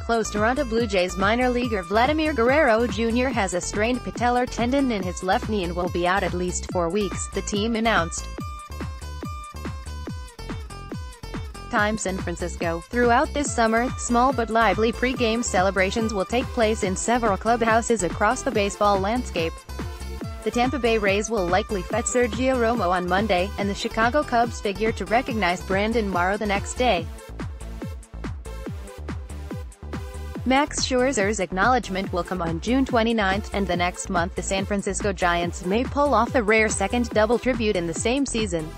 close. Toronto Blue Jays minor leaguer Vladimir Guerrero Jr. has a strained patellar tendon in his left knee and will be out at least 4 weeks, the team announced. TimeSAN Francisco. Throughout this summer, small but lively pre-game celebrations will take place in several clubhouses across the baseball landscape. The Tampa Bay Rays will likely fete Sergio Romo on Monday, and the Chicago Cubs figure to recognize Brandon Morrow the next day. Max Scherzer's acknowledgement will come on June 29, and the next month the San Francisco Giants may pull off the rare second double tribute in the same season.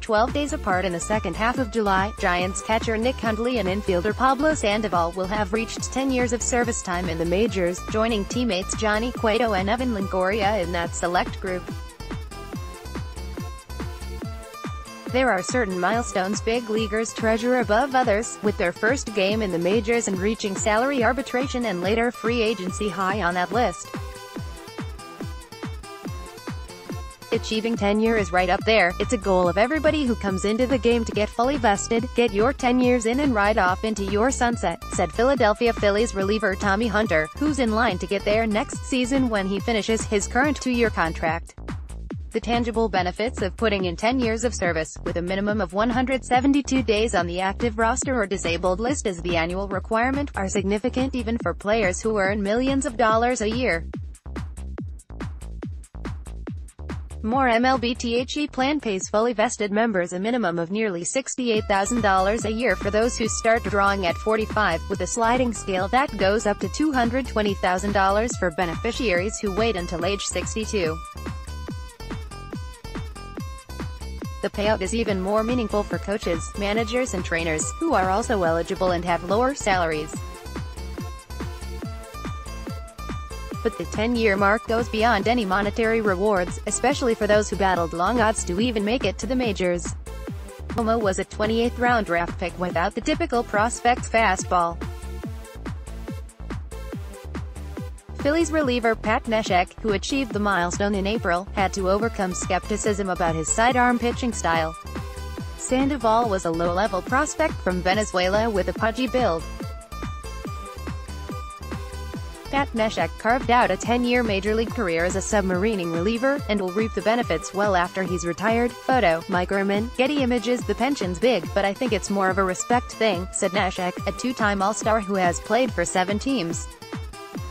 12 days apart in the second half of July, Giants catcher Nick Hundley and infielder Pablo Sandoval will have reached 10 years of service time in the majors, joining teammates Johnny Cueto and Evan Longoria in that select group. There are certain milestones big leaguers treasure above others, with their first game in the majors and reaching salary arbitration and later free agency high on that list. Achieving tenure is right up there. It's a goal of everybody who comes into the game to get fully vested, get your 10 years in and ride off into your sunset, said Philadelphia Phillies reliever Tommy Hunter, who's in line to get there next season when he finishes his current 2-year contract. The tangible benefits of putting in 10 years of service, with a minimum of 172 days on the active roster or disabled list as the annual requirement, are significant even for players who earn millions of dollars a year. More MLB THE plan pays fully vested members a minimum of nearly $68,000 a year for those who start drawing at 45, with a sliding scale that goes up to $220,000 for beneficiaries who wait until age 62. The payout is even more meaningful for coaches, managers and trainers, who are also eligible and have lower salaries. But the 10-year mark goes beyond any monetary rewards, especially for those who battled long odds to even make it to the majors. Romo was a 28th round draft pick without the typical prospect fastball. Phillies reliever Pat Neshek, who achieved the milestone in April, had to overcome skepticism about his sidearm pitching style. Sandoval was a low-level prospect from Venezuela with a pudgy build. Pat Neshek carved out a 10-year major league career as a submarining reliever, and will reap the benefits well after he's retired. Photo, Mike Ehrman, Getty Images. The pension's big, but I think it's more of a respect thing, said Neshek, a 2-time All-Star who has played for 7 teams.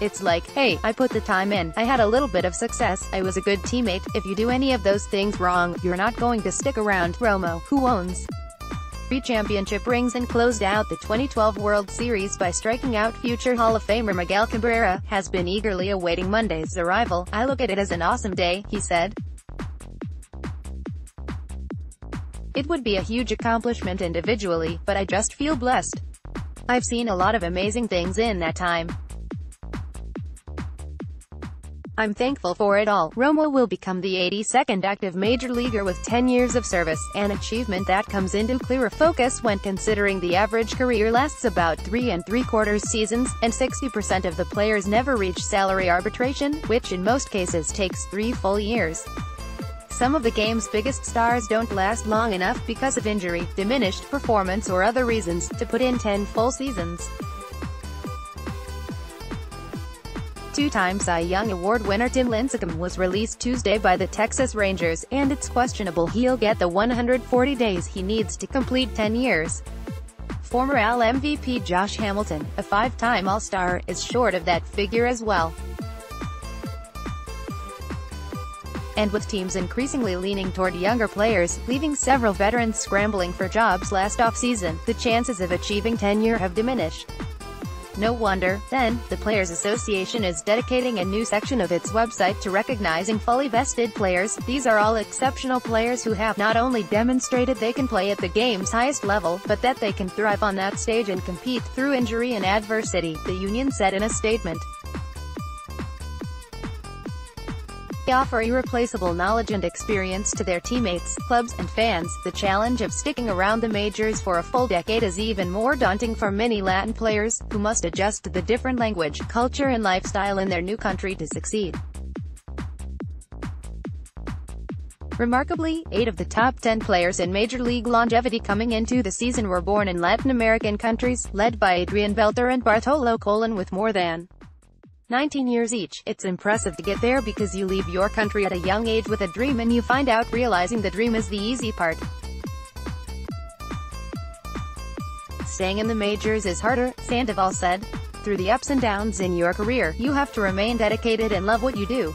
It's like, hey, I put the time in, I had a little bit of success, I was a good teammate. If you do any of those things wrong, you're not going to stick around. Romo, who owns 3 championship rings and closed out the 2012 World Series by striking out future Hall of Famer Miguel Cabrera, has been eagerly awaiting Monday's arrival. I look at it as an awesome day, he said. It would be a huge accomplishment individually, but I just feel blessed. I've seen a lot of amazing things in that time. I'm thankful for it all. Romo will become the 82nd active major leaguer with 10 years of service, an achievement that comes into clearer focus when considering the average career lasts about 3 3/4 seasons, and 60% of the players never reach salary arbitration, which in most cases takes 3 full years. Some of the game's biggest stars don't last long enough because of injury, diminished performance or other reasons, to put in 10 full seasons. 2-time Cy Young Award winner Tim Lincecum was released Tuesday by the Texas Rangers, and it's questionable he'll get the 140 days he needs to complete 10 years. Former AL MVP Josh Hamilton, a 5-time All-Star, is short of that figure as well. And with teams increasingly leaning toward younger players, leaving several veterans scrambling for jobs last offseason, the chances of achieving tenure have diminished. No wonder, then, the Players Association is dedicating a new section of its website to recognizing fully vested players. These are all exceptional players who have not only demonstrated they can play at the game's highest level, but that they can thrive on that stage and compete through injury and adversity, the union said in a statement. They offer irreplaceable knowledge and experience to their teammates, clubs, and fans. The challenge of sticking around the majors for a full decade is even more daunting for many Latin players, who must adjust to the different language, culture and lifestyle in their new country to succeed. Remarkably, 8 of the top 10 players in Major League longevity coming into the season were born in Latin American countries, led by Adrian Beltre and Bartolo Colon with more than 19 years each. It's impressive to get there because you leave your country at a young age with a dream and you find out realizing the dream is the easy part. Staying in the majors is harder, Sandoval said. Through the ups and downs in your career, you have to remain dedicated and love what you do.